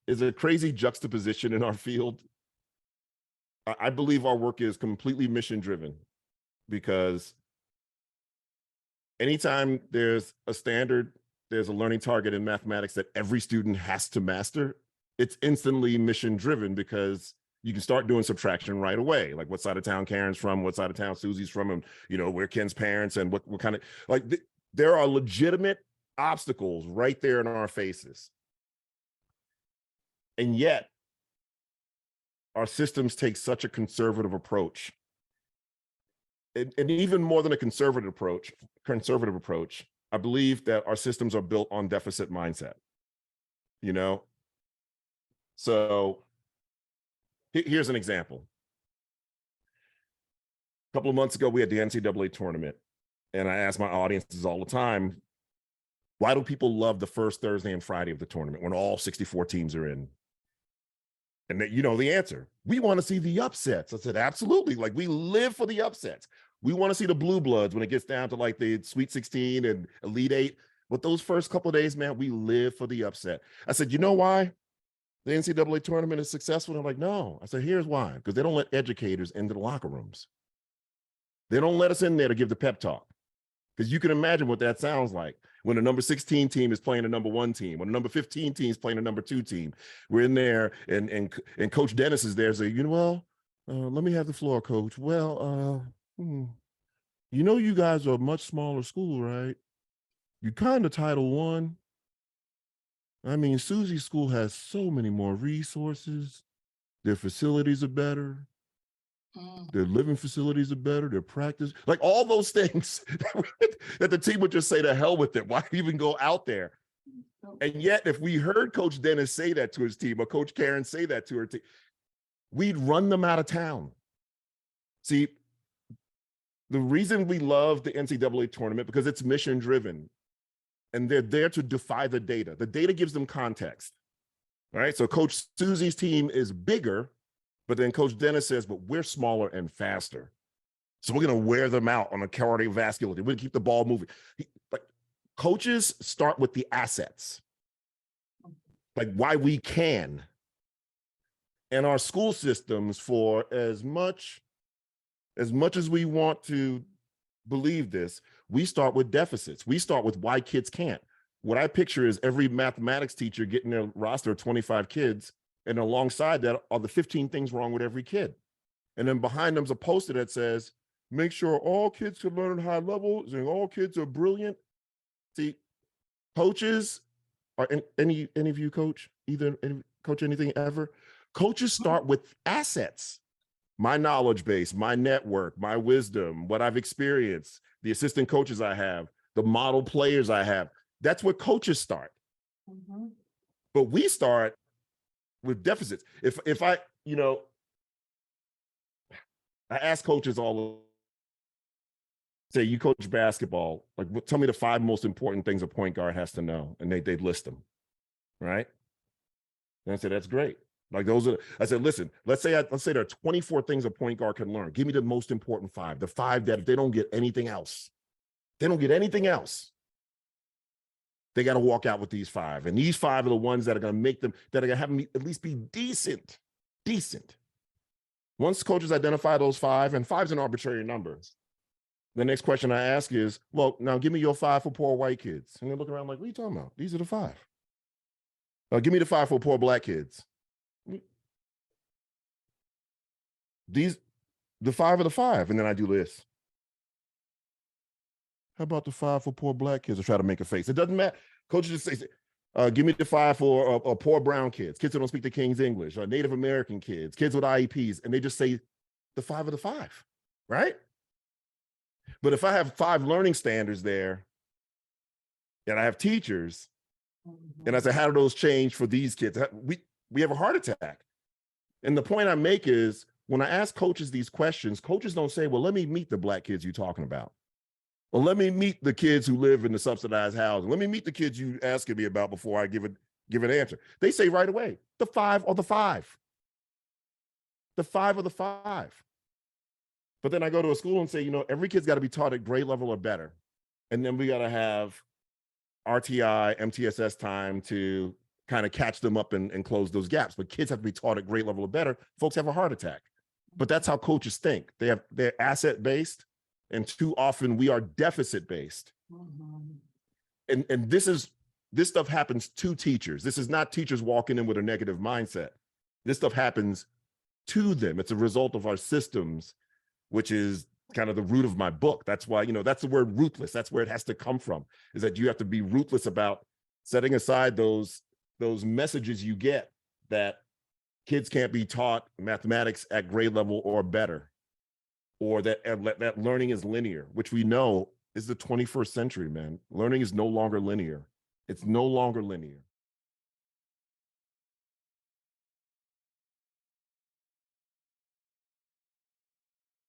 is a crazy juxtaposition in our field. I believe our work is completely mission driven, because anytime there's a standard, there's a learning target in mathematics that every student has to master, it's instantly mission driven, because you can start doing subtraction right away. Like, what side of town Karen's from, what side of town Susie's from, and where Ken's parents, and what kind of, like, there are legitimate obstacles right there in our faces. And yet our systems take such a conservative approach. And even more than a conservative approach, I believe that our systems are built on deficit mindset. So here's an example. A couple of months ago, we had the NCAA tournament, and I ask my audiences all the time, why do people love the first Thursday and Friday of the tournament when all 64 teams are in? And the answer, we want to see the upsets. I said, absolutely. Like, we live for the upsets. We want to see the blue bloods when it gets down to like the Sweet 16 and Elite 8. But those first couple of days, man, we live for the upset. I said, you know why the NCAA tournament is successful? They're like, no. I said, here's why. Because they don't let educators into the locker rooms. They don't let us in there to give the pep talk. Because you can imagine what that sounds like when the number 16 team is playing the number 1 team, when the number 15 team is playing the number 2 team. We're in there, and Coach Dennis is there saying, let me have the floor, Coach. Well, you guys are a much smaller school, right? You kind of Title I. I mean, Susie's school has so many more resources. Their facilities are better. Their living facilities are better. Their practice, like all those things that the team would just say, to hell with it. Why even go out there? And yet, if we heard Coach Dennis say that to his team, or Coach Karen say that to her team, we'd run them out of town. See, the reason we love the NCAA tournament, because it's mission driven, and they're there to defy the data. The data gives them context. All right. So Coach Susie's team is bigger, but then Coach Dennis says, but we're smaller and faster. So we're going to wear them out on a cardiovascular. We're going to keep the ball moving. Like, coaches start with the assets, like why we can. And our school systems, for as much as we want to believe this, we start with deficits. We start with why kids can't. What I picture is every mathematics teacher getting their roster of 25 kids, and alongside that are the 15 things wrong with every kid. And then behind them's a poster that says, make sure all kids can learn at high levels and all kids are brilliant. See, coaches, are any of you coach, coach anything ever? Coaches start with assets. My knowledge base, my network, my wisdom, what I've experienced, the assistant coaches I have, the model players I have. That's where coaches start. But we start with deficits. If I ask coaches all, say, you coach basketball, like, tell me the 5 most important things a point guard has to know, and they'd list them, right? And I said, that's great. Like, those are, I said, listen, let's say there are 24 things a point guard can learn. Give me the most important 5, the 5 that if they don't get anything else, they got to walk out with these 5. And these 5 are the ones that are going to make them, that are going to have them at least be decent. Once coaches identify those 5, and 5's an arbitrary number, the next question I ask is, well, now give me your 5 for poor white kids. And they look around like, what are you talking about? These are the 5. Give me the 5 for poor black kids. The 5 are the 5. And then I do this. How about the 5 for poor black kids? I try to make a face. It doesn't matter. Coaches just say, give me the 5 for poor brown kids who don't speak the King's English, or Native American kids with IEPs. And they just say the 5 are the 5, right? But if I have 5 learning standards there, and I have teachers, and I say, how do those change for these kids? We have a heart attack. And the point I make is, when I ask coaches these questions, coaches don't say, well, let me meet the black kids you're talking about. Well, let me meet the kids who live in the subsidized housing. Let me meet the kids you asking me about before I give an answer. They say right away, the 5 are the 5. The 5 are the 5. But then I go to a school and say, every kid's got to be taught at grade level or better. And then we got to have RTI, MTSS time to kind of catch them up and close those gaps. But kids have to be taught at grade level or better. Folks have a heart attack. But that's how coaches think. They're asset based, and too often we are deficit based. And this stuff happens to teachers. This is not teachers walking in with a negative mindset. This stuff happens to them. It's a result of our systems, which is kind of the root of my book. That's why, that's the word ruthless. That's where it has to come from, is that you have to be ruthless about setting aside those messages you get that kids can't be taught mathematics at grade level or better, or that learning is linear, which we know is the 21st century, man. Learning is no longer linear. It's no longer linear.